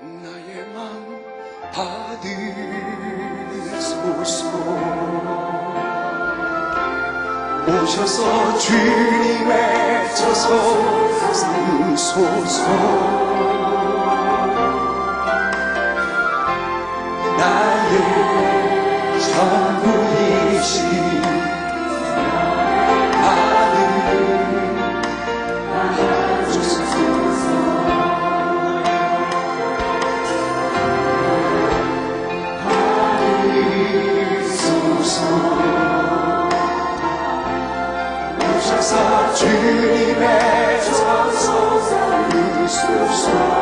나의 마음 받으소서. 오셔서 주님의 저서 삼소서. 나의 전부이신 아들 주소서. 오셔서 주님의 저서 삼소서.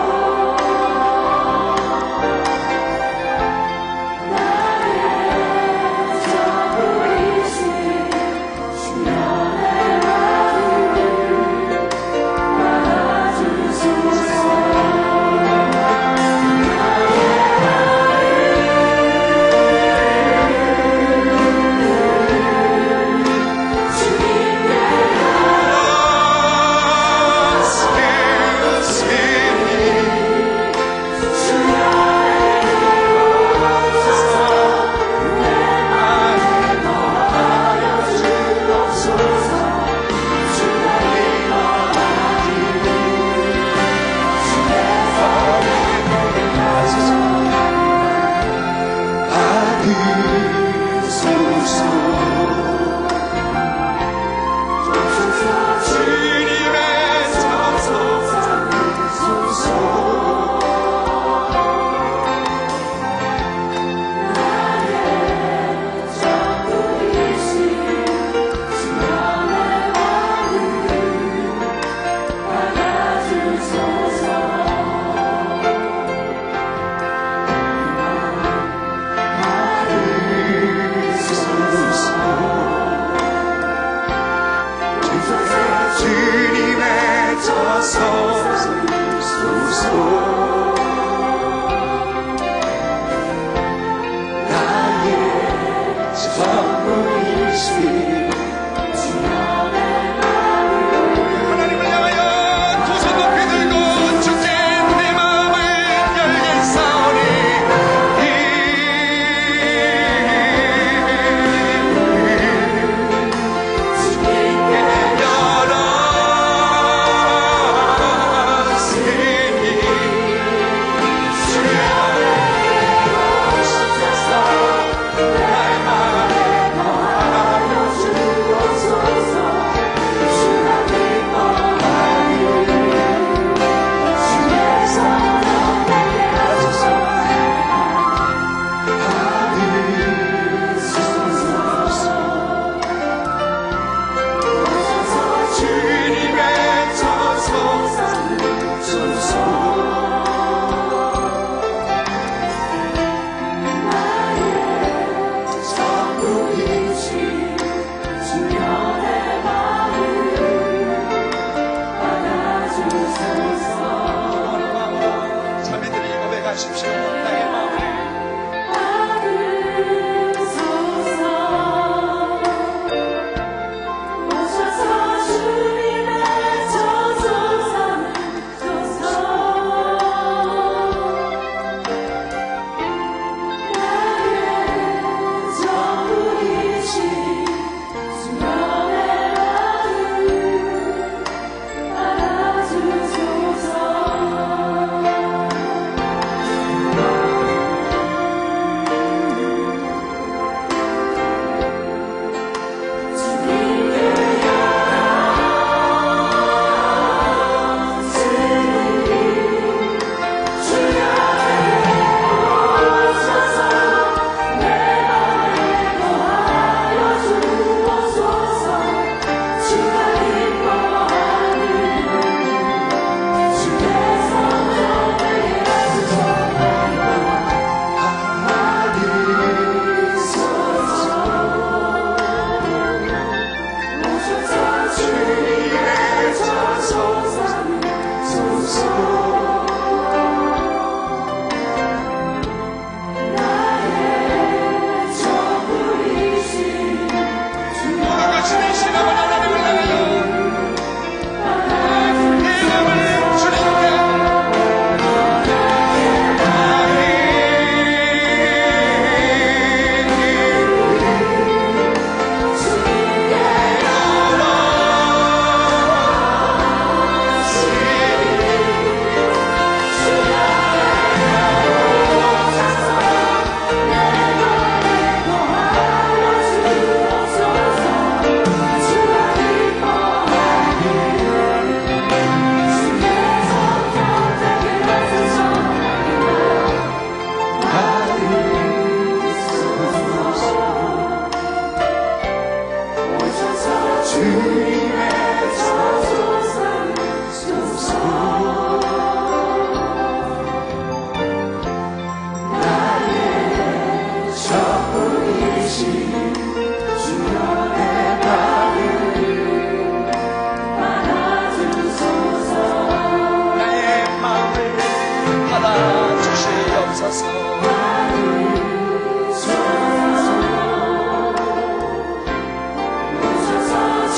주시옵소서.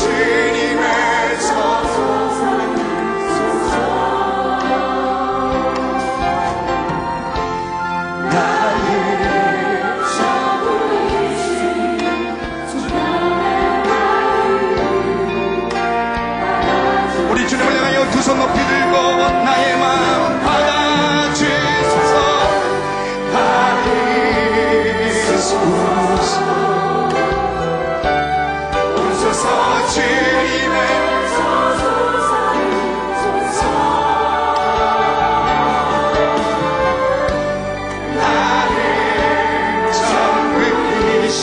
주님의 우리 주님을 향하여 두 손 높이 들고 나의 마음 받아주소서. 오소서 주님의 나의 전부이신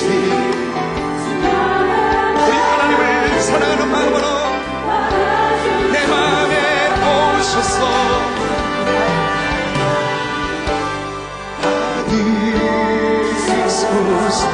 우리 하나님을 사랑하는 마음으로 내 마음에 오셔서 받으소서.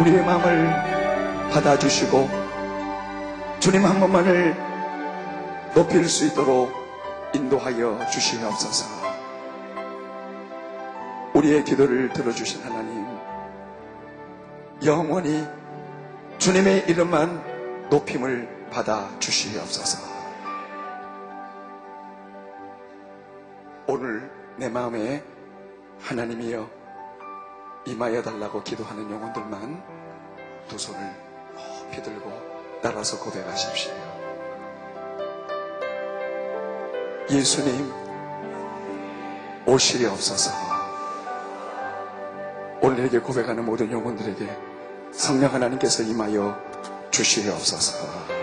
우리의 마음을 받아주시고 주님 한 번만을 높일 수 있도록 인도하여 주시옵소서. 우리의 기도를 들어주신 하나님, 영원히 주님의 이름만 높임을 받아 주시옵소서. 오늘 내 마음에 하나님이여 임하여 달라고 기도하는 영혼들만 두 손을 높이 들고 따라서 고백하십시오. 예수님 오시옵소서. 오늘에게 고백하는 모든 영혼들에게 성령 하나님께서 임하여 주시옵소서.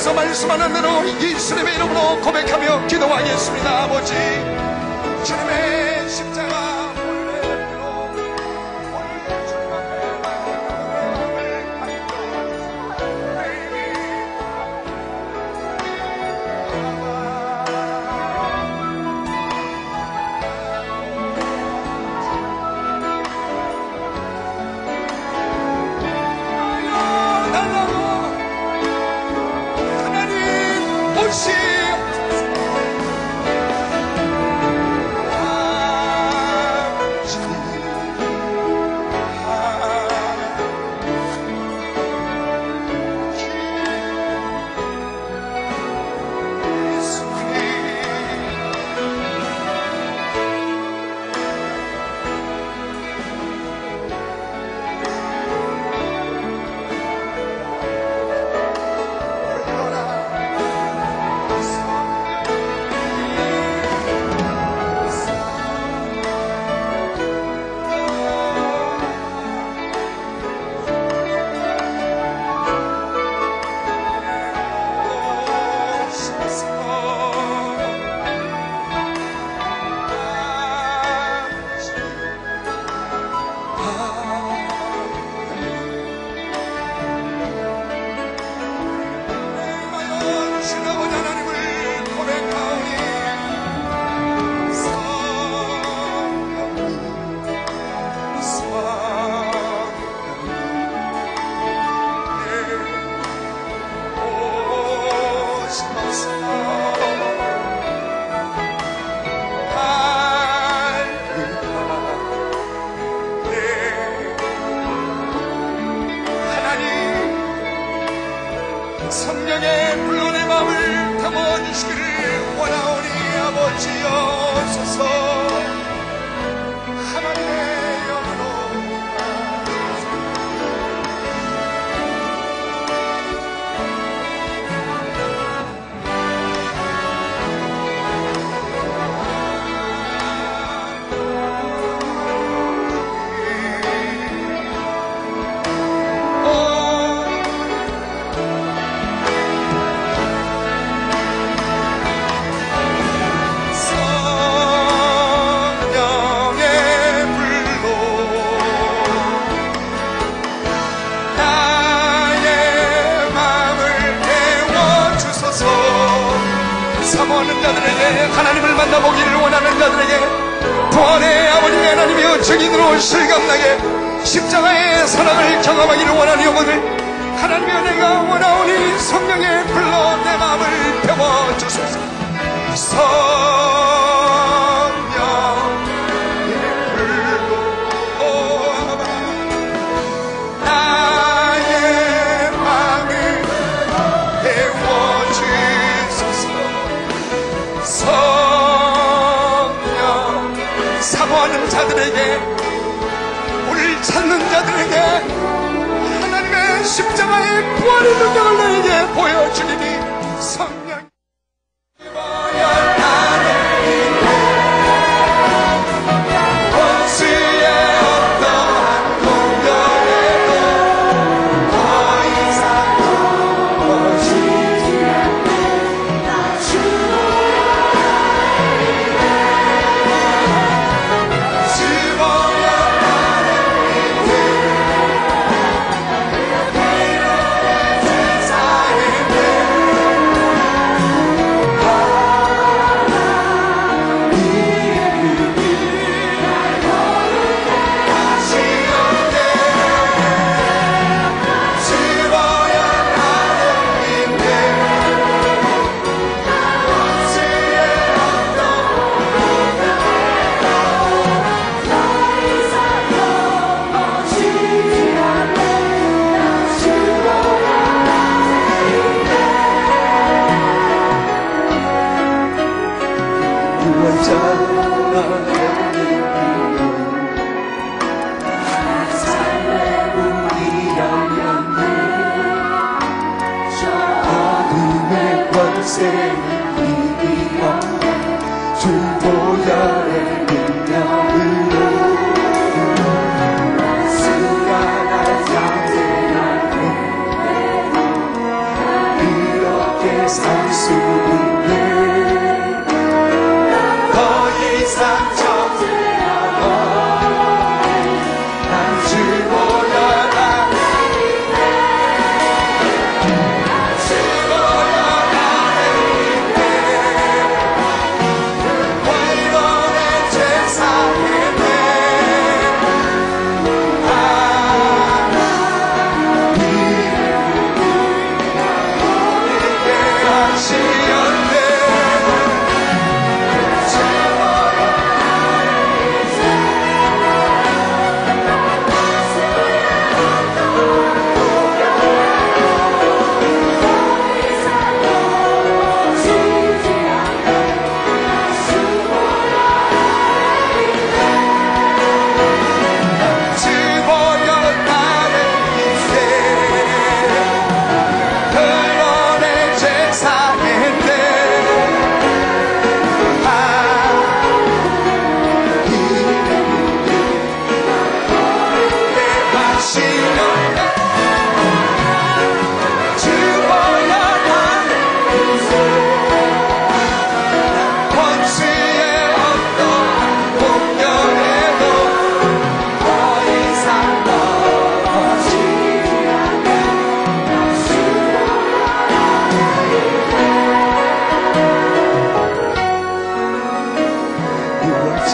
주께서 말씀하는 대로 예수님의 이름으로 고백하며 기도하겠습니다. 아버지, 주님의 십자가 성령의 불로 내 마음을 담아주시기를 원하오니 아버지여소서. 하나님의 영으로 사모하는 자들에게, 하나님을 만나보기를 원하는 자들에게 부활의 아버지 하나님이여 증인으로 실감나게 십자가의 사랑을 경험하기를 원하는 영혼을 하나님이여 내가 원하오니 성령의 불로 내 마음을 태워주소서. 성령의 불로 나의 마음을 태워주소서. 성령, 사모하는 자들에게, 우리를 찾는 자들에게 하나님의 십자가의 부활의 능력을 너에게 보여주리니 성령 이렇게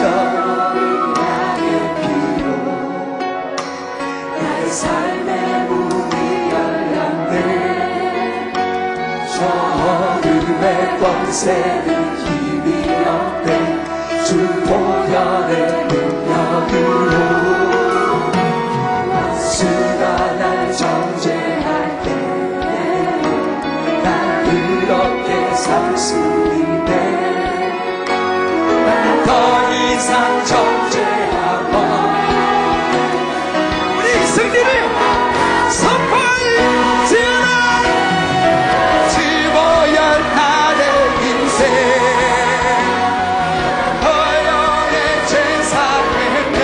양의 피로 나의 삶의 문이 열렸네. 저 어둠의 권세는 힘이 없네. 주 보혈의 능력으로 원수가 날 정죄할 때에 난 그렇게 살 수 있네. 난 더 이상 정죄하고 우리 승리를 선포할지어다. 지보혈 나의 인생 허영의 제사 했네.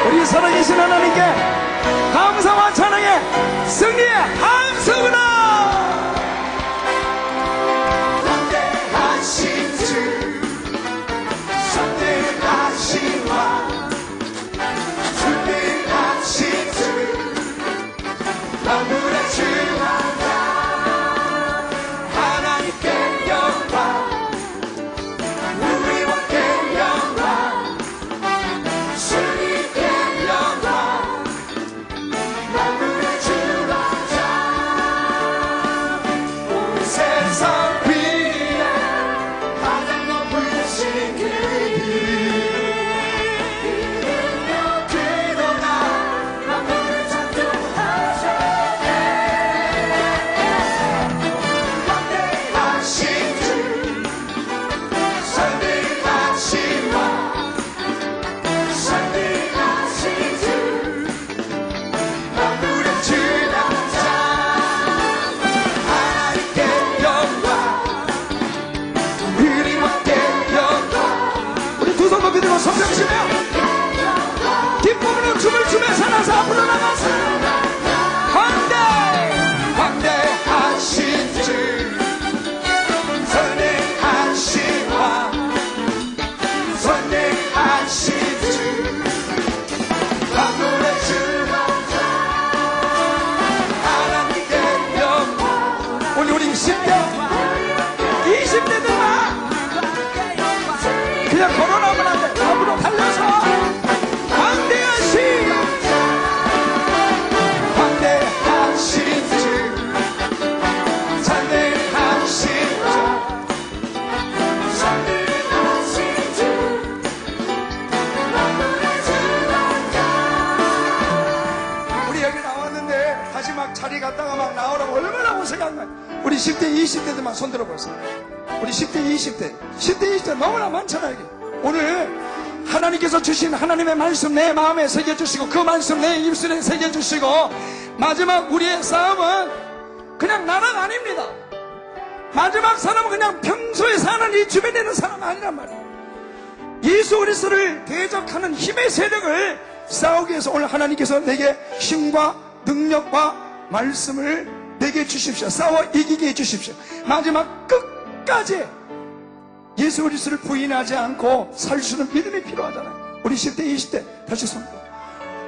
우리 살아계신 하나님께 감사와 찬양의 승리의 함성이다. 선대하신 주 선대하신 왕 선대하신 주 만물의 주하다. 하나님께 영광 우리 왕께 영광 주님께 영광 만물의 주하다. 온 세상 위에 가장 높으신 그 이름이여 그러나 만물을 창조하셨네. 왕대하신 주 선대하신 왕 선대하신 주 만물의 주장자 하나님께 영광 우리 왕께 영광. 우리 두 손 높이 들고 손뼉치며 기쁨으로 춤을 추며 살아서 앞으로 나가서 왕대하신 주 선대하신 왕 선대하신 주 만물의 주장자 하나님께 영광. 우리 10대 20대들만 그냥 걸어나오면 안 돼. 앞으로 달려서 왕대하신 주 선대하신 주 선대하신 주 만물의 주장자. 우리 여기 나왔는데 다시 막 자리 갔다가 막 나오라고 얼마나 고생한 거야. 우리 10대 20대들만 손 들어보세요. 우리 10대 20대 10대 20대 너무나 많잖아요. 여기. 오늘 하나님께서 주신 하나님의 말씀 내 마음에 새겨주시고 그 말씀 내 입술에 새겨주시고 마지막 우리의 싸움은 그냥 나는 아닙니다. 마지막 사람은 그냥 평소에 사는 이 주변에 있는 사람 아니란 말이에요. 예수 그리스도를 대적하는 힘의 세력을 싸우기 위해서 오늘 하나님께서 내게 힘과 능력과 말씀을 내게 주십시오. 싸워 이기게 해주십시오. 마지막 끝까지 예수 그리스도를 부인하지 않고 살 수 있는 믿음이 필요하잖아요. 우리 10대 20대 다시 손 들어.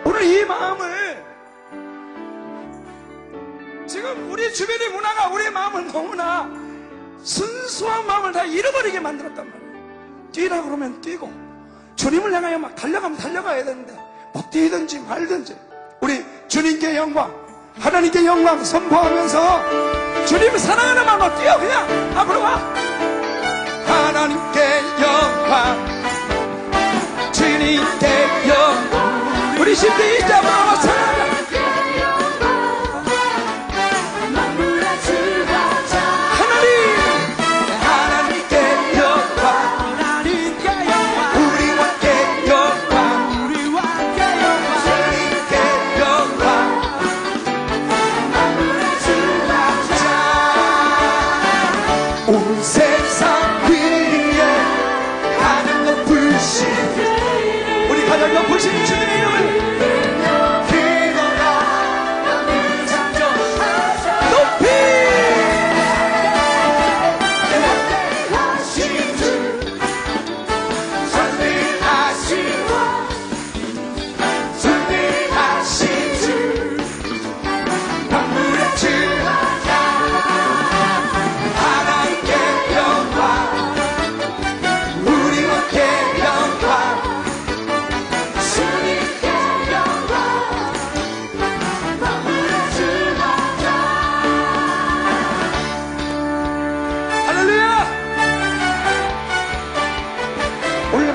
오늘 이 마음을 지금 우리 주변의 문화가 우리 마음을 너무나 순수한 마음을 다 잃어버리게 만들었단 말이에요. 뛰라 그러면 뛰고 주님을 향하여 막 달려가면 달려가야 되는데 뭐 뛰든지 말든지 우리 주님께 영광 하나님께 영광 선포하면서 주님 사랑하는 마음으로 뛰어. 그냥 앞으로 와. 하나님께 영광, 주님께 영광. 우리 10대 20대 앞으로 와. 사랑하자. 온 세상 위에 가장 높으신 우리 가장 높으신 주님의 이름을 높이 선대하신 주 만물의 주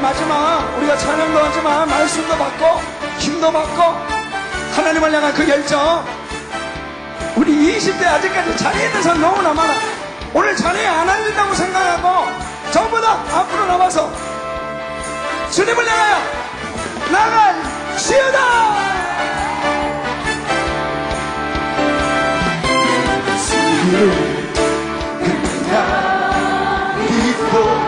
마지막 우리가 찬양도 하지만 말씀도 받고 힘도 받고 하나님을 향한 그 열정. 우리 20대 아직까지 자리에 있는 사람 너무나 많아. 오늘 자리에 안 앉는다고 생각하고 전부 다 앞으로 나와서 주님을 향하여 나갈시어다. 주를 그냥 믿고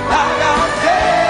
나가게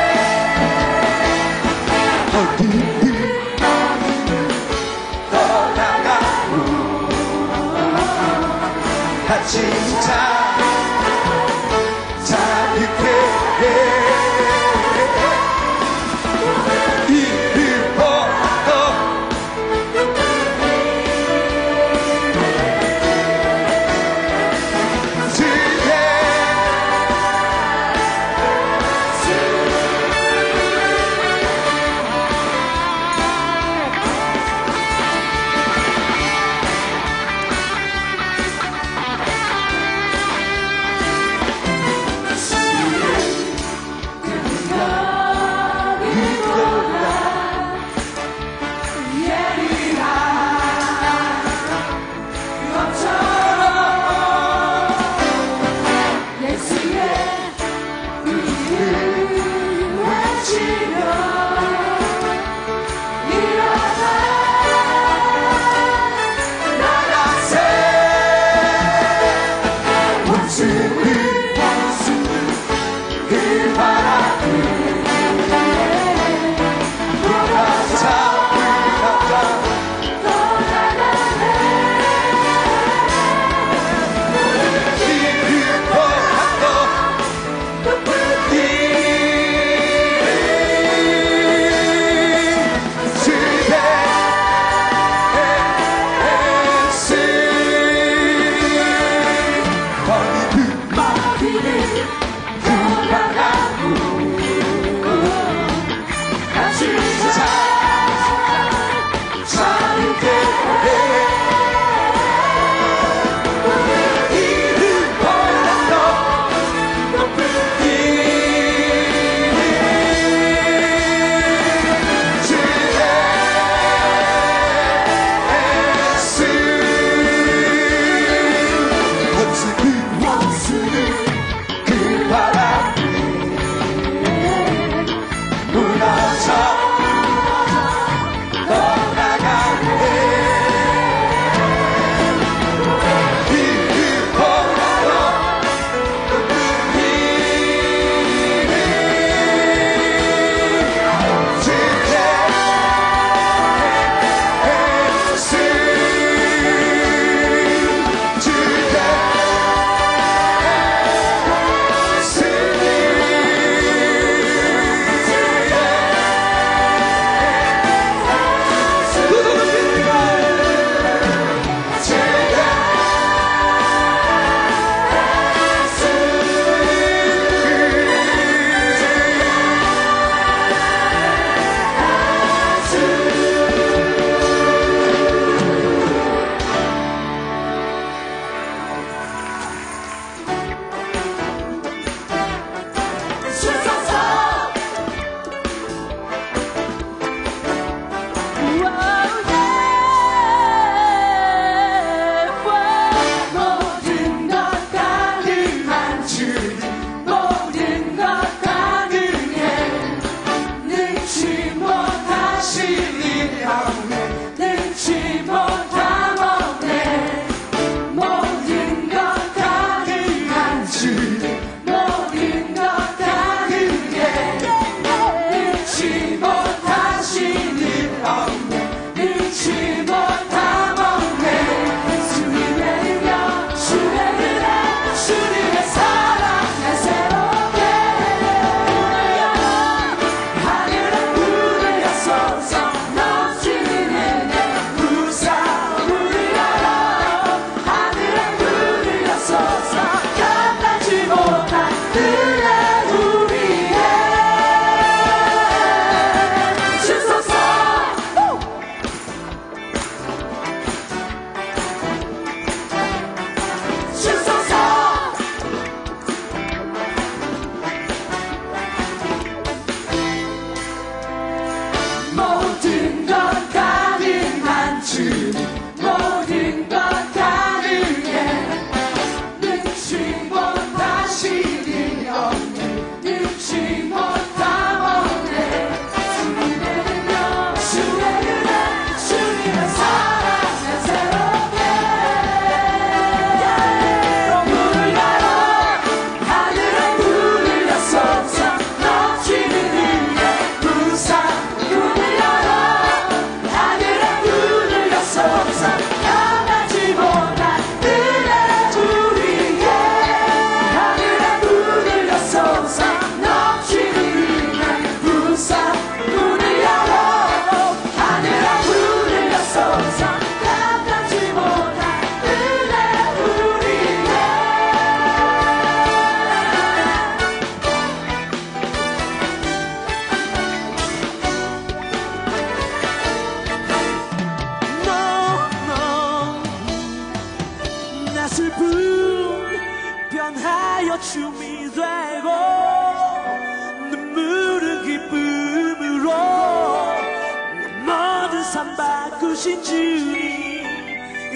오신 주님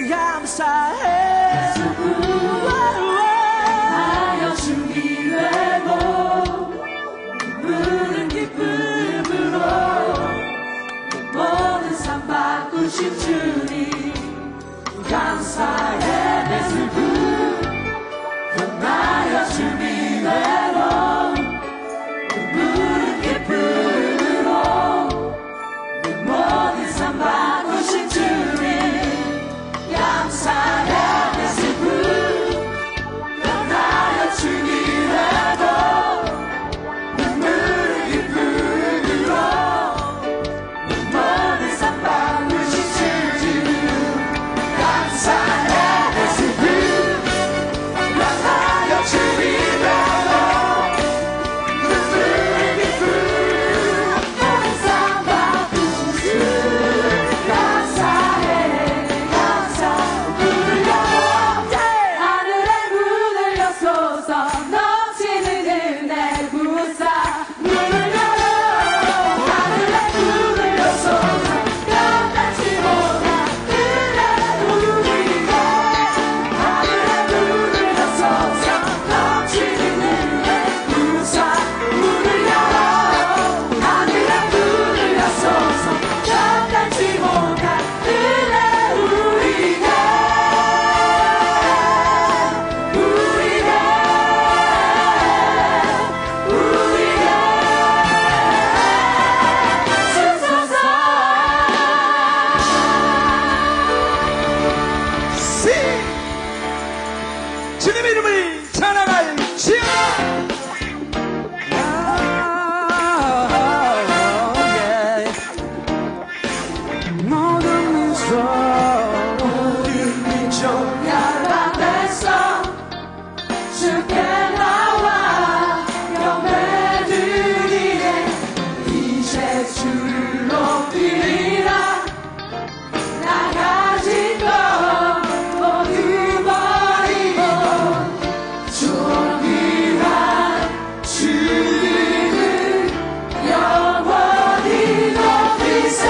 감사해. 하여 주님 외모 부른 기쁨으로 모든 상 바꾸신 주님 감사해. 내 슬픔 하여 주님 외모 부른 기쁨으로 모든 상 바꾸신 주님 감사해. 내 슬픔 하여 주님 외모 부른 기쁨으로 모든 상 바꾸신 주님 감사해. 내 슬픔 하여 주님 외모 부른 기쁨으로 모든 상 바꾸신 주님 감사해. 하늘의 문을 여소서 넘치는 은혜 부사 문을 열어. 하늘의 문을 여소서 끝나지 못한 은혜 우리가 하늘의 문을 여소서 넘치는 은혜 부사 문을 열어. 하늘의 문을 여소서 끝나지 못한 은혜 우리가 주님의 이름을 찬양할지어다. 모든 민족 모든 민족 야간에서 주께 나와 경배드리네. 이제 주를 높이리라. 나 가진 것 모두 버리고 존귀한 주님을 영원히 높이세.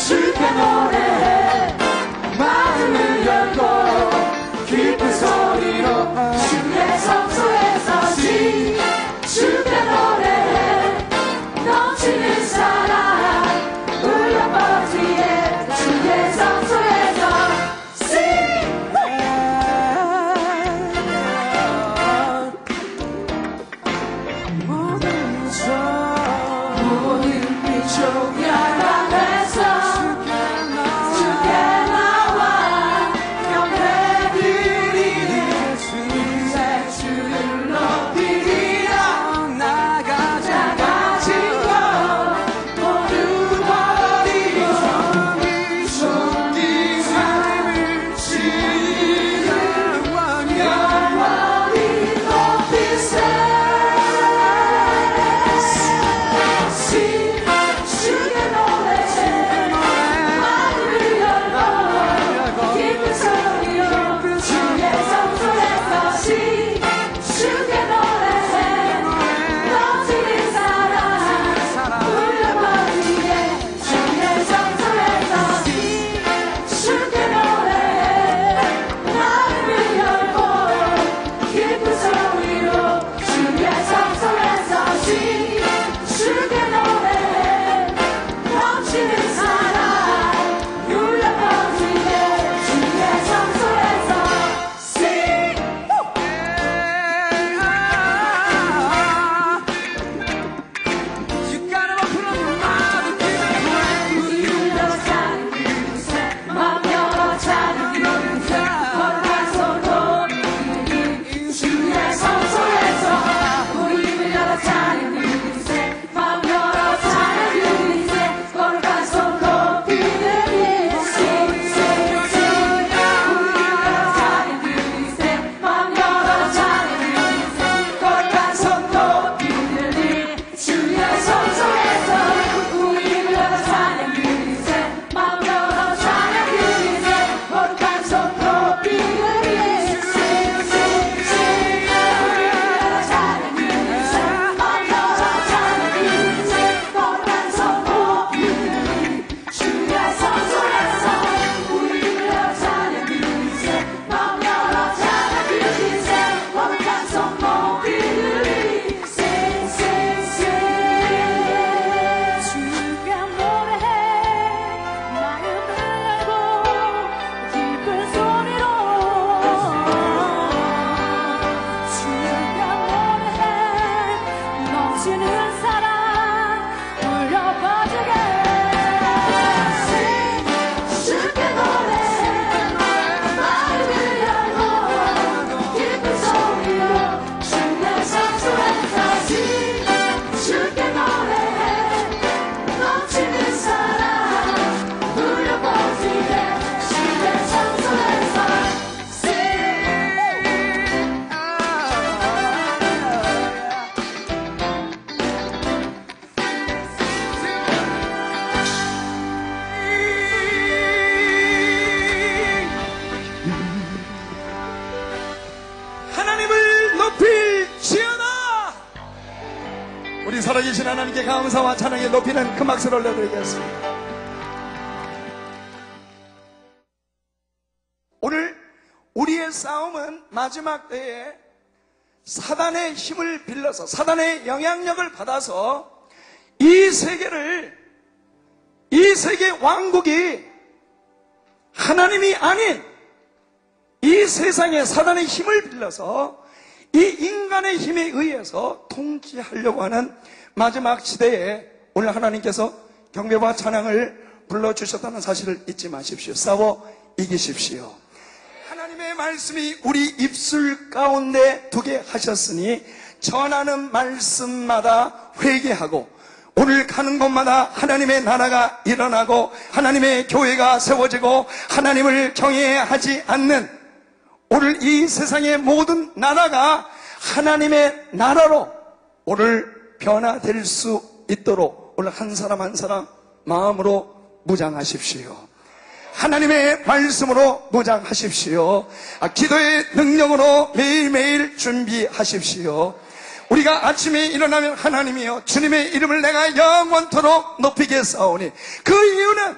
주께 노래해 마음을 열고 깊은 소리로 주의 성소에서 시 주께 노래해 넘치는 사랑 울려 퍼지게 주의 성소에서 모든 민족 모든 민족 야간에서 주께 나와 경배드리니 이제 주를 높이리라. 나 가진 가진 것 모두 버리고 존귀한 주님을 영원히 높이세. 주께 우리 살아계신 하나님께 감사와 찬양에 높이는 그 박수를 올려드리겠습니다. 오늘 우리의 싸움은 마지막 때에 사단의 힘을 빌려서, 사단의 영향력을 받아서 이 세계 왕국이 하나님이 아닌 이 세상에 사단의 힘을 빌려서 이 인간의 힘에 의해서 통치하려고 하는 마지막 시대에 오늘 하나님께서 경배와 찬양을 불러주셨다는 사실을 잊지 마십시오. 싸워 이기십시오. 하나님의 말씀이 우리 입술 가운데 두게 하셨으니 전하는 말씀마다 회개하고 오늘 가는 곳마다 하나님의 나라가 일어나고 하나님의 교회가 세워지고 하나님을 경외하지 않는 오늘 이 세상의 모든 나라가 하나님의 나라로 오늘 변화될 수 있도록 오늘 한 사람 한 사람 마음으로 무장하십시오. 하나님의 말씀으로 무장하십시오. 기도의 능력으로 매일매일 준비하십시오. 우리가 아침에 일어나면 하나님이여 주님의 이름을 내가 영원토록 높이겠사오니 그 이유는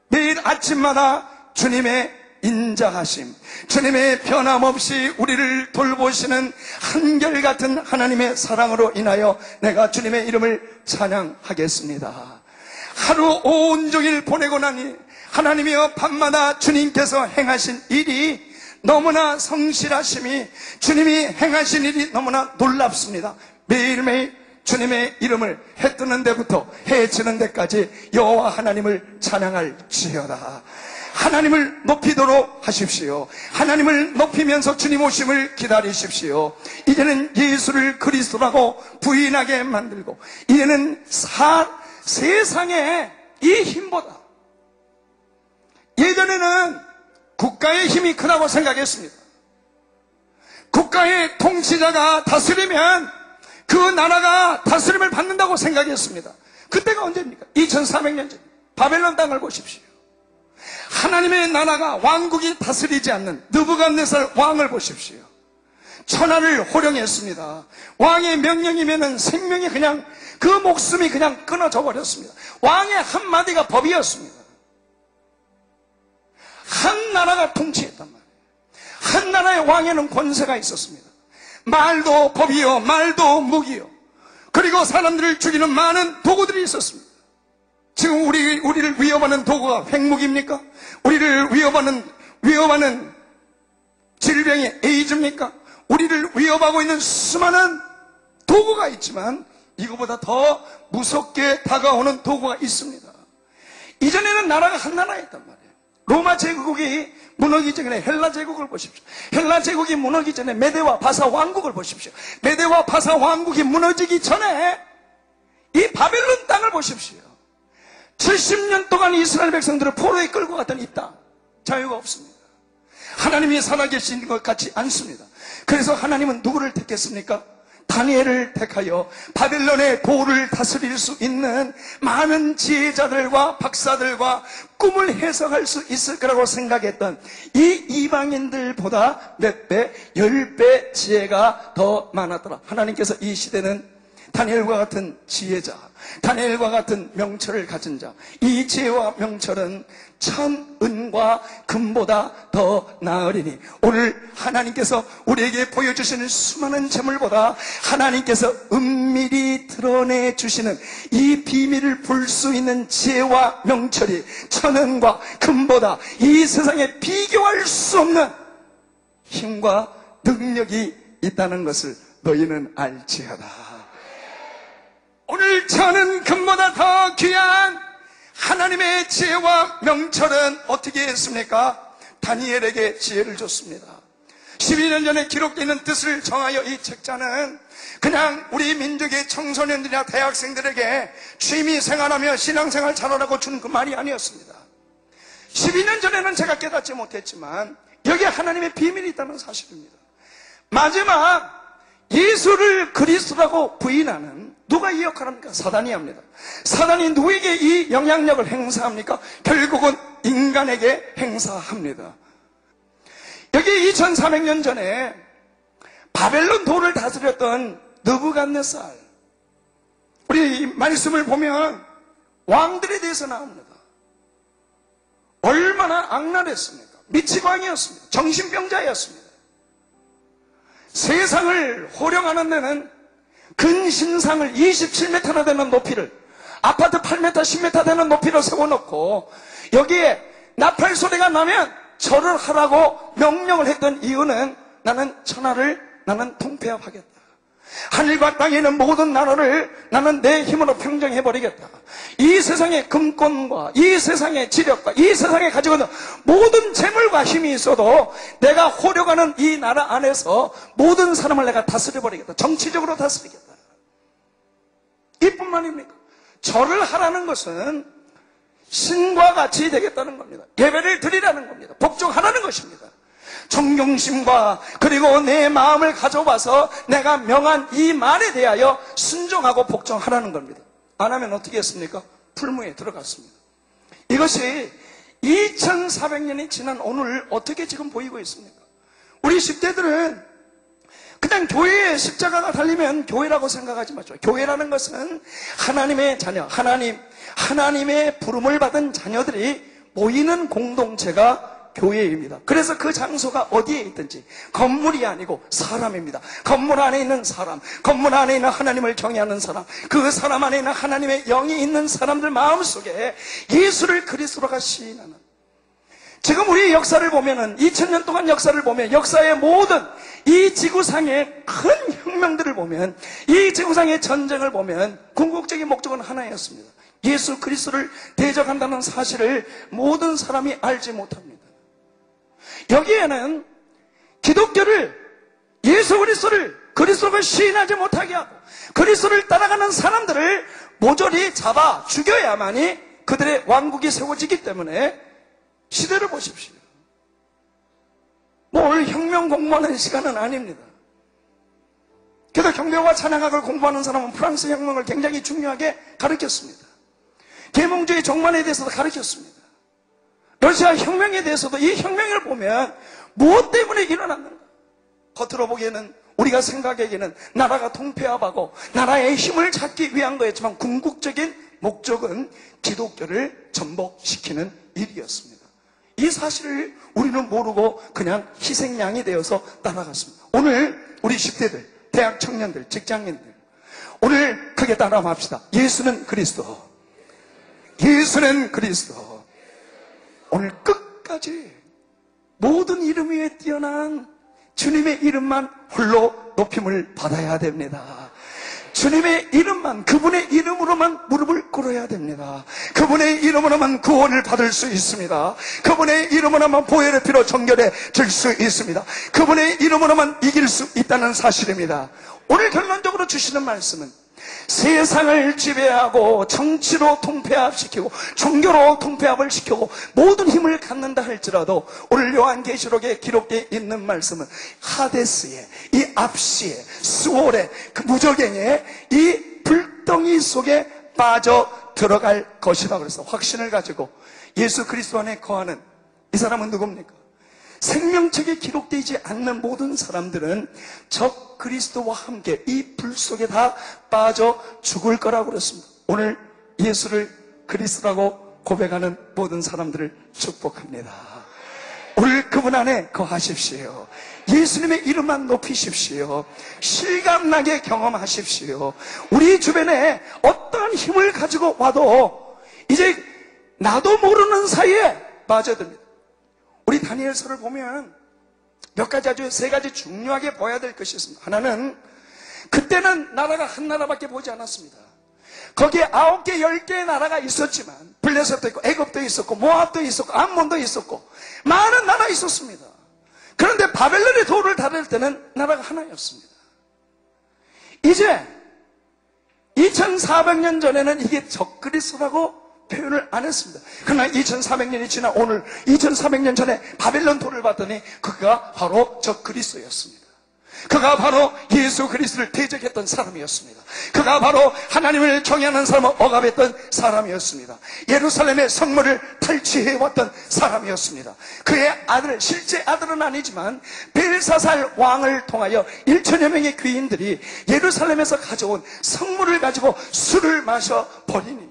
매일 아침마다 주님의 인자하심, 주님의 변함없이 우리를 돌보시는 한결같은 하나님의 사랑으로 인하여 내가 주님의 이름을 찬양하겠습니다. 하루 온종일 보내고 나니 하나님이여 밤마다 주님께서 행하신 일이 너무나 성실하심이 주님이 행하신 일이 너무나 놀랍습니다. 매일매일 주님의 이름을 해 뜨는 데부터 해 지는 데까지 여호와 하나님을 찬양할지어다. 하나님을 높이도록 하십시오. 하나님을 높이면서 주님 오심을 기다리십시오. 이제는 예수를 그리스도라고 부인하게 만들고 이제는 세상의 이 힘보다 예전에는 국가의 힘이 크다고 생각했습니다. 국가의 통치자가 다스리면 그 나라가 다스림을 받는다고 생각했습니다. 그때가 언제입니까? 2400년 전 바벨론 땅을 보십시오. 하나님의 나라가 왕국이 다스리지 않는 느부갓네살 왕을 보십시오. 천하를 호령했습니다. 왕의 명령이면은 생명이 그냥 그 목숨이 그냥 끊어져 버렸습니다. 왕의 한마디가 법이었습니다. 한 나라가 통치했단 말이에요. 한 나라의 왕에는 권세가 있었습니다. 말도 법이요, 말도 무기요. 그리고 사람들을 죽이는 많은 도구들이 있었습니다. 지금 우리를 위협하는 도구가 핵무기입니까? 우리를 위협하는 질병이 에이즈입니까? 우리를 위협하고 있는 수많은 도구가 있지만 이거보다 더 무섭게 다가오는 도구가 있습니다. 이전에는 나라가 한 나라였단 말이에요. 로마 제국이 무너지기 전에 헬라 제국을 보십시오. 헬라 제국이 무너지기 전에 메데와 바사 왕국을 보십시오. 메데와 바사 왕국이 무너지기 전에 이 바벨론 땅을 보십시오. 70년 동안 이스라엘 백성들을 포로에 끌고 갔던 이 땅, 자유가 없습니다. 하나님이 살아계신 것 같지 않습니다. 그래서 하나님은 누구를 택했습니까? 다니엘을 택하여 바벨론의 도를 다스릴 수 있는 많은 지혜자들과 박사들과 꿈을 해석할 수 있을 거라고 생각했던 이 이방인들보다 몇 배, 10배 지혜가 더 많았더라. 하나님께서 이 시대는 다니엘과 같은 지혜자, 다니엘과 같은 명철을 가진 자, 이 지혜와 명철은 천은과 금보다 더 나으리니 오늘 하나님께서 우리에게 보여주시는 수많은 재물보다 하나님께서 은밀히 드러내 주시는 이 비밀을 볼 수 있는 지혜와 명철이 천은과 금보다 이 세상에 비교할 수 없는 힘과 능력이 있다는 것을 너희는 알지어다. 오늘 천은 금보다 더 귀한 하나님의 지혜와 명철은 어떻게 했습니까? 다니엘에게 지혜를 줬습니다. 12년 전에 기록되어 있는 뜻을 정하여 이 책자는 그냥 우리 민족의 청소년들이나 대학생들에게 취미 생활하며 신앙생활 잘하라고 주는 그 말이 아니었습니다. 12년 전에는 제가 깨닫지 못했지만 여기에 하나님의 비밀이 있다는 사실입니다. 마지막 예수를 그리스도라고 부인하는 누가 이 역할을 합니까? 사단이 합니다. 사단이 누구에게 이 영향력을 행사합니까? 결국은 인간에게 행사합니다. 여기 2400년 전에 바벨론 도를 다스렸던 느부갓네살, 우리 말씀을 보면 왕들에 대해서 나옵니다. 얼마나 악랄했습니까? 미치광이었습니다. 정신병자였습니다. 세상을 호령하는 데는 근신상을 27m나 되는 높이를, 아파트 8m, 10m 되는 높이로 세워놓고 여기에 나팔 소리가 나면 절을 하라고 명령을 했던 이유는 나는 천하를 나는 통폐합하겠다. 하늘과 땅에 있는 모든 나라를 나는 내 힘으로 평정해버리겠다. 이 세상의 금권과 이 세상의 지력과 이 세상에 가지고 있는 모든 재물과 힘이 있어도 내가 호려가는 이 나라 안에서 모든 사람을 내가 다스려버리겠다. 정치적으로 다스리겠다. 이뿐만입니까? 절을 하라는 것은 신과 같이 되겠다는 겁니다. 예배를 드리라는 겁니다. 복종하라는 것입니다. 존경심과 그리고 내 마음을 가져와서 내가 명한 이 말에 대하여 순종하고 복종하라는 겁니다. 안 하면 어떻게 했습니까? 풀무에 들어갔습니다. 이것이 2400년이 지난 오늘 어떻게 지금 보이고 있습니까? 우리 10대들은 그냥 교회에 십자가가 달리면 교회라고 생각하지 마죠. 교회라는 것은 하나님의 자녀, 하나님의 부름을 받은 자녀들이 모이는 공동체가 교회입니다. 그래서 그 장소가 어디에 있든지 건물이 아니고 사람입니다. 건물 안에 있는 사람, 건물 안에 있는 하나님을 경외하는 사람, 그 사람 안에 있는 하나님의 영이 있는 사람들 마음속에 예수를 그리스도가 시인하는, 지금 우리 역사를 보면은 2000년 동안 역사를 보면 역사의 모든 이 지구상의 큰 혁명들을 보면 이 지구상의 전쟁을 보면 궁극적인 목적은 하나였습니다. 예수 그리스도를 대적한다는 사실을 모든 사람이 알지 못합니다. 여기에는 기독교를, 예수 그리스도를 그리스도가 시인하지 못하게 하고 그리스도를 따라가는 사람들을 모조리 잡아 죽여야만이 그들의 왕국이 세워지기 때문에 시대를 보십시오. 뭘 혁명 공부하는 시간은 아닙니다. 그래서 경배와 찬양학을 공부하는 사람은 프랑스 혁명을 굉장히 중요하게 가르쳤습니다. 계몽주의 종말에 대해서도 가르쳤습니다. 러시아 혁명에 대해서도 이 혁명을 보면 무엇 때문에 일어났는가? 겉으로 보기에는, 우리가 생각하기에는 나라가 통폐합하고 나라의 힘을 찾기 위한 거였지만 궁극적인 목적은 기독교를 전복시키는 일이었습니다. 이 사실을 우리는 모르고 그냥 희생양이 되어서 따라갔습니다. 오늘 우리 10대들, 대학 청년들, 직장인들, 오늘 크게 따라합시다. 예수는 그리스도. 예수는 그리스도. 오늘 끝까지 모든 이름 위에 뛰어난 주님의 이름만 홀로 높임을 받아야 됩니다. 주님의 이름만, 그분의 이름으로만 무릎을 꿇어야 됩니다. 그분의 이름으로만 구원을 받을 수 있습니다. 그분의 이름으로만 보혈의 피로 정결해 질 수 있습니다. 그분의 이름으로만 이길 수 있다는 사실입니다. 오늘 결론적으로 주시는 말씀은 세상을 지배하고 정치로 통폐합시키고 종교로 통폐합을 시키고 모든 힘을 갖는다 할지라도 오늘 요한계시록에 기록되어 있는 말씀은 하데스의, 이 압시의, 수월의, 그 무적행의 이 불덩이 속에 빠져 들어갈 것이다 그래서 확신을 가지고 예수 그리스도 안에 거하는 이 사람은 누굽니까? 생명책에 기록되지 않는 모든 사람들은 적 그리스도와 함께 이 불 속에 다 빠져 죽을 거라고 그랬습니다. 오늘 예수를 그리스도라고 고백하는 모든 사람들을 축복합니다. 오늘 그분 안에 거하십시오. 예수님의 이름만 높이십시오. 실감나게 경험하십시오. 우리 주변에 어떠한 힘을 가지고 와도 이제 나도 모르는 사이에 빠져듭니다. 우리 다니엘서를 보면 몇 가지, 아주 세 가지 중요하게 봐야 될 것이 있습니다. 하나는 그때는 나라가 한 나라밖에 보지 않았습니다. 거기에 9개, 10개의 나라가 있었지만 블레셋도 있고 애굽도 있었고 모압도 있었고 암몬도 있었고 많은 나라 있었습니다. 그런데 바벨론의 도를 다룰 때는 나라가 하나였습니다. 이제 2400년 전에는 이게 적그리스도라고 표현을 안 했습니다. 그러나 2400년이 지난 오늘 2400년 전에 바벨론 돌을 봤더니 그가 바로 적 그리스도였습니다. 그가 바로 예수 그리스도를 대적했던 사람이었습니다. 그가 바로 하나님을 경외하는 사람을 억압했던 사람이었습니다. 예루살렘의 성물을 탈취해왔던 사람이었습니다. 그의 아들, 실제 아들은 아니지만 벨사살 왕을 통하여 1천여 명의 귀인들이 예루살렘에서 가져온 성물을 가지고 술을 마셔 버리니,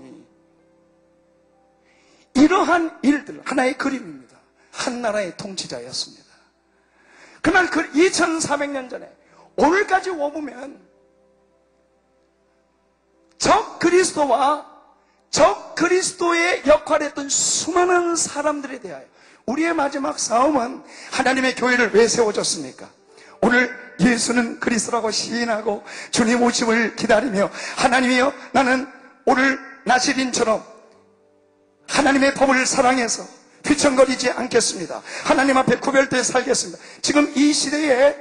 이러한 일들, 하나의 그림입니다. 한 나라의 통치자였습니다. 그날 2400년 전에 오늘까지 오보면 적 그리스도와 적 그리스도의 역할을 했던 수많은 사람들에 대하여 우리의 마지막 싸움은 하나님의 교회를 왜 세워졌습니까? 오늘 예수는 그리스도라고 시인하고 주님 오심을 기다리며, 하나님이여 나는 오늘 나시린처럼 하나님의 법을 사랑해서 휘청거리지 않겠습니다. 하나님 앞에 구별되어 살겠습니다. 지금 이 시대에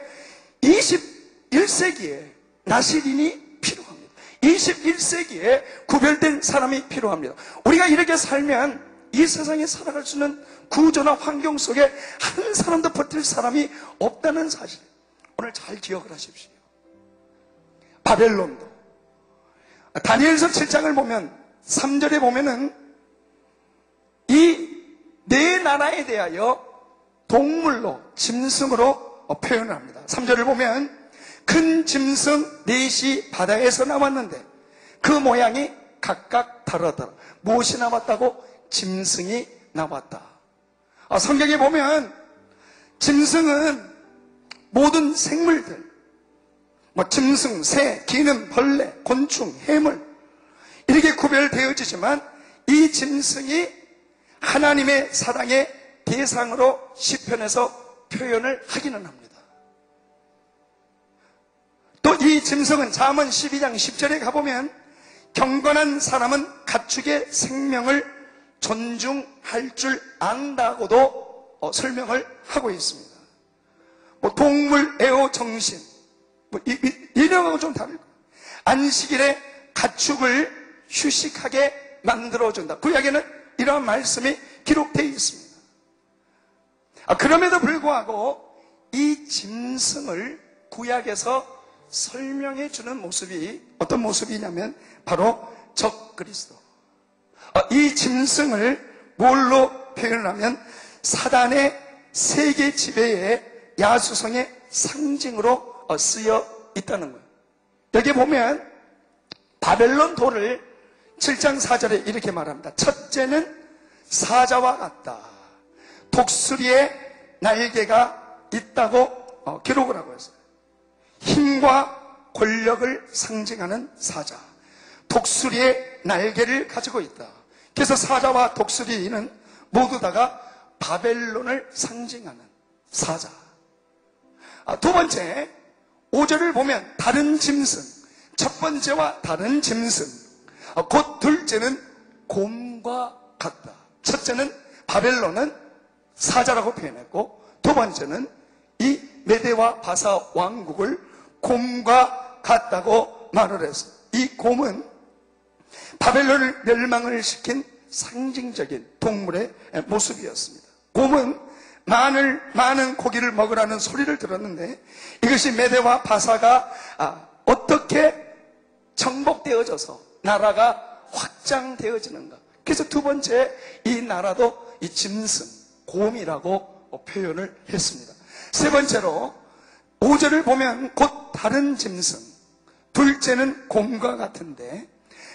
21세기에 나시린이 필요합니다. 21세기에 구별된 사람이 필요합니다. 우리가 이렇게 살면 이 세상에 살아갈 수 있는 구조나 환경 속에 한 사람도 버틸 사람이 없다는 사실, 오늘 잘 기억을 하십시오. 바벨론도 다니엘서 7장을 보면 3절에 보면은 이 네 나라에 대하여 동물로, 짐승으로 표현을 합니다. 3절을 보면 큰 짐승 넷이 바다에서 나왔는데 그 모양이 각각 다르더라. 무엇이 나왔다고? 짐승이 나왔다. 성경에 보면 짐승은 모든 생물들, 짐승, 새, 기는, 벌레, 곤충, 해물, 이렇게 구별되어지지만 이 짐승이 하나님의 사랑의 대상으로 시편에서 표현을 하기는 합니다. 또 이 짐승은 잠언 12장 10절에 가보면 경건한 사람은 가축의 생명을 존중할 줄 안다고도 설명을 하고 있습니다. 동물 애호 정신, 이령하고 좀 다르고, 안식일에 가축을 휴식하게 만들어준다. 구약에는 이런 말씀이 기록되어 있습니다. 그럼에도 불구하고 이 짐승을 구약에서 설명해 주는 모습이 어떤 모습이냐면 바로 적 그리스도. 이 짐승을 뭘로 표현하면 사단의 세계 지배의 야수성의 상징으로 쓰여 있다는 거예요. 여기 보면 바벨론 돌을 7장 4절에 이렇게 말합니다. 첫째는 사자와 같다. 독수리의 날개가 있다고 기록을 하고 있어요. 힘과 권력을 상징하는 사자, 독수리의 날개를 가지고 있다. 그래서 사자와 독수리는 모두 다가 바벨론을 상징하는 사자. 두 번째, 5절을 보면 다른 짐승, 첫 번째와 다른 짐승, 곧 둘째는 곰과 같다. 첫째는 바벨론은 사자라고 표현했고, 두 번째는 이 메대와 바사 왕국을 곰과 같다고 말을 했어요. 이 곰은 바벨론을 멸망을 시킨 상징적인 동물의 모습이었습니다. 곰은 많은 고기를 먹으라는 소리를 들었는데, 이것이 메대와 바사가 어떻게 정복되어져서 나라가 확장되어지는가. 그래서 두 번째, 이 나라도 이 짐승, 곰이라고 표현을 했습니다. 세 번째로 5절을 보면 곧 다른 짐승, 둘째는 곰과 같은데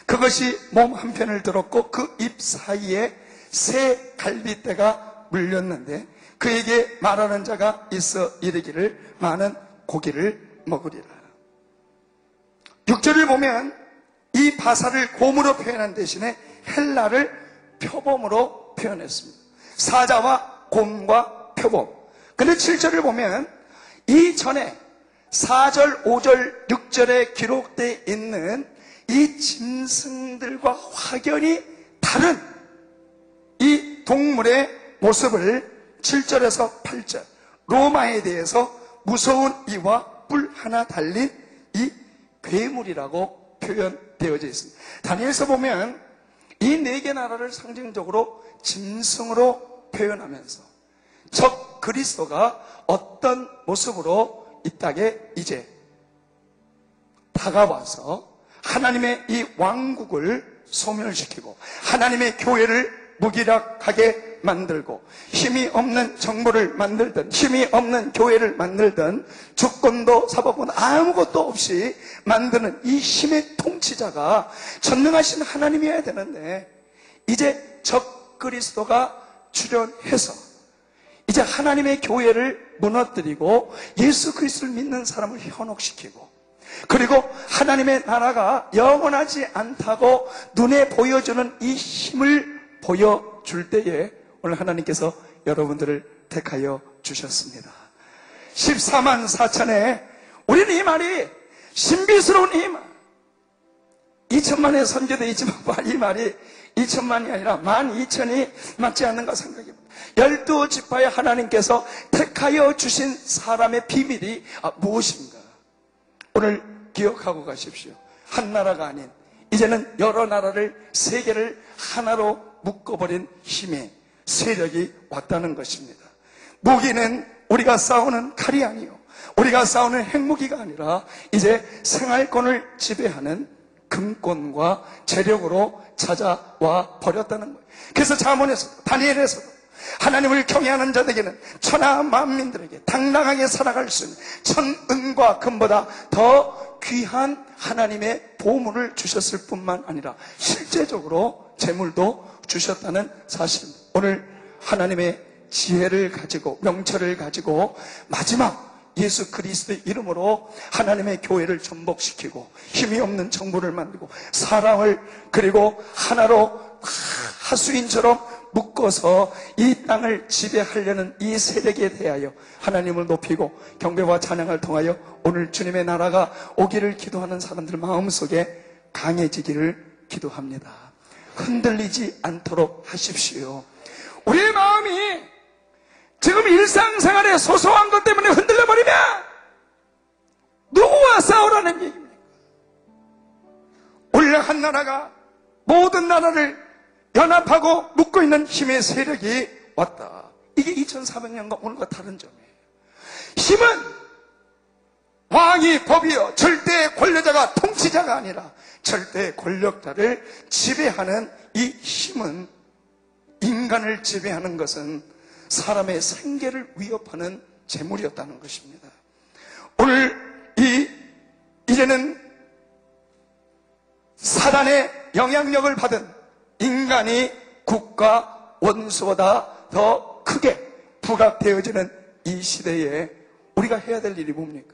그것이 몸 한편을 들었고 그 입 사이에 새 갈빗대가 물렸는데 그에게 말하는 자가 있어 이르기를 많은 고기를 먹으리라. 6절을 보면 이 바사를 곰으로 표현한 대신에 헬라를 표범으로 표현했습니다. 사자와 곰과 표범. 근데 7절을 보면 이전에 4절, 5절, 6절에 기록되어 있는 이 짐승들과 확연히 다른 이 동물의 모습을 7절에서 8절 로마에 대해서 무서운 이와 뿔 하나 달린 이 괴물이라고 표현되어져 있습니다. 다니엘서 보면 이 네 개 나라를 상징적으로 짐승으로 표현하면서 적 그리스도가 어떤 모습으로 이 땅에 이제 다가와서 하나님의 이 왕국을 소멸시키고 하나님의 교회를 무기력하게 만들고 힘이 없는 정부를 만들든 힘이 없는 교회를 만들든 주권도 사법은 아무것도 없이 만드는 이 힘의 통치자가 전능하신 하나님이어야 되는데, 이제 적그리스도가 출현해서 이제 하나님의 교회를 무너뜨리고 예수 그리스도를 믿는 사람을 현혹시키고, 그리고 하나님의 나라가 영원하지 않다고 눈에 보여주는 이 힘을 보여줄 때에 오늘 하나님께서 여러분들을 택하여 주셨습니다. 14만 4천에 우리는 이 말이 신비스러운 이 말, 2천만의 선교도 있지만 이 말이 2천만이 아니라 12,000이 맞지 않는가 생각해봅니다. 12지파의 하나님께서 택하여 주신 사람의 비밀이 무엇인가? 오늘 기억하고 가십시오. 한 나라가 아닌 이제는 여러 나라를, 세계를 하나로 묶어버린 힘의 세력이 왔다는 것입니다. 무기는 우리가 싸우는 칼이 아니요, 우리가 싸우는 핵무기가 아니라 이제 생활권을 지배하는 금권과 재력으로 찾아와 버렸다는 거예요. 그래서 잠언에서도 다니엘에서도 하나님을 경외하는 자들에게는 천하 만민들에게 당당하게 살아갈 수 있는 천은과 금보다 더 귀한 하나님의 보물을 주셨을 뿐만 아니라 실제적으로 재물도 주셨다는 사실입니다. 오늘 하나님의 지혜를 가지고 명철을 가지고 마지막 예수 그리스도의 이름으로 하나님의 교회를 전복시키고 힘이 없는 정부를 만들고 사랑을, 그리고 하나로 하수인처럼 묶어서 이 땅을 지배하려는 이 세력에 대하여 하나님을 높이고 경배와 찬양을 통하여 오늘 주님의 나라가 오기를 기도하는 사람들 마음속에 강해지기를 기도합니다. 흔들리지 않도록 하십시오. 우리의 마음이 지금 일상생활의 소소한 것 때문에 흔들려버리면 누구와 싸우라는 얘기입니까? 오늘 한 나라가 모든 나라를 연합하고 묶고 있는 힘의 세력이 왔다. 이게 2400년과 오늘과 다른 점이에요. 힘은 왕이 법이요 절대 권력자가 통치자가 아니라 절대 권력자를 지배하는 이 힘은, 인간을 지배하는 것은 사람의 생계를 위협하는 재물이었다는 것입니다. 오늘 이제는 사단의 영향력을 받은 인간이 국가 원수보다 더 크게 부각되어지는 이 시대에 우리가 해야 될 일이 뭡니까?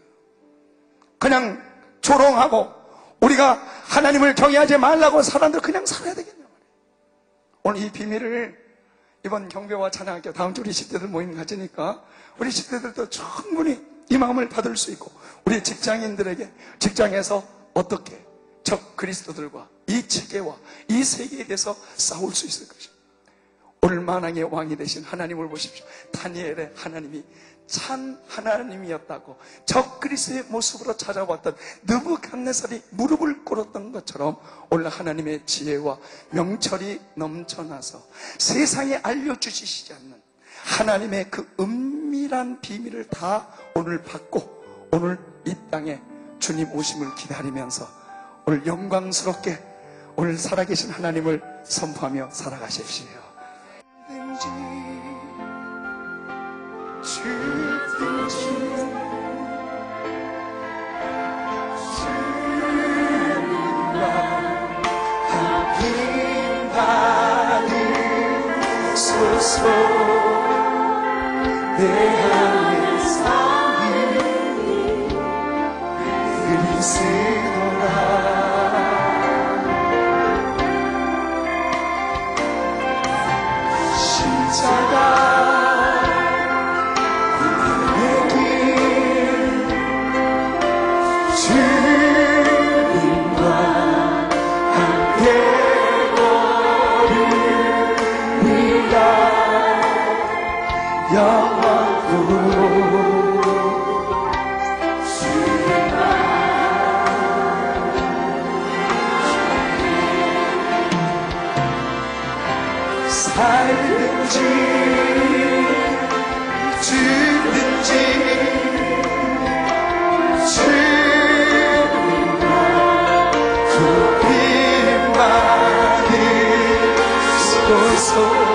그냥 조롱하고 우리가 하나님을 경외하지 말라고 사람들 그냥 살아야 되겠냐 말이에요. 오늘 이 비밀을 이번 경배와 찬양학교 다음 주 우리 10대들 모임 가지니까 우리 10대들도 충분히 이 마음을 받을 수 있고, 우리 직장인들에게 직장에서 어떻게 적 그리스도들과 이 체계와 이 세계에 대해서 싸울 수 있을 것입니다. 오늘 만왕의 왕이 되신 하나님을 보십시오. 다니엘의 하나님이 참 하나님이었다고 적 그리스도의 모습으로 찾아왔던 느부갓네살이 무릎을 꿇었던 것처럼 오늘 하나님의 지혜와 명철이 넘쳐나서 세상에 알려주시지 않는 하나님의 그 은밀한 비밀을 다 오늘 받고 오늘 이 땅에 주님 오심을 기다리면서 오늘 영광스럽게 오늘 살아계신 하나님을 선포하며 살아가십시오. 내 안에 사는 그리스도라. 십자가 내 길 주님과 함께 걸으리라. 살든지 죽든지 주옵소서.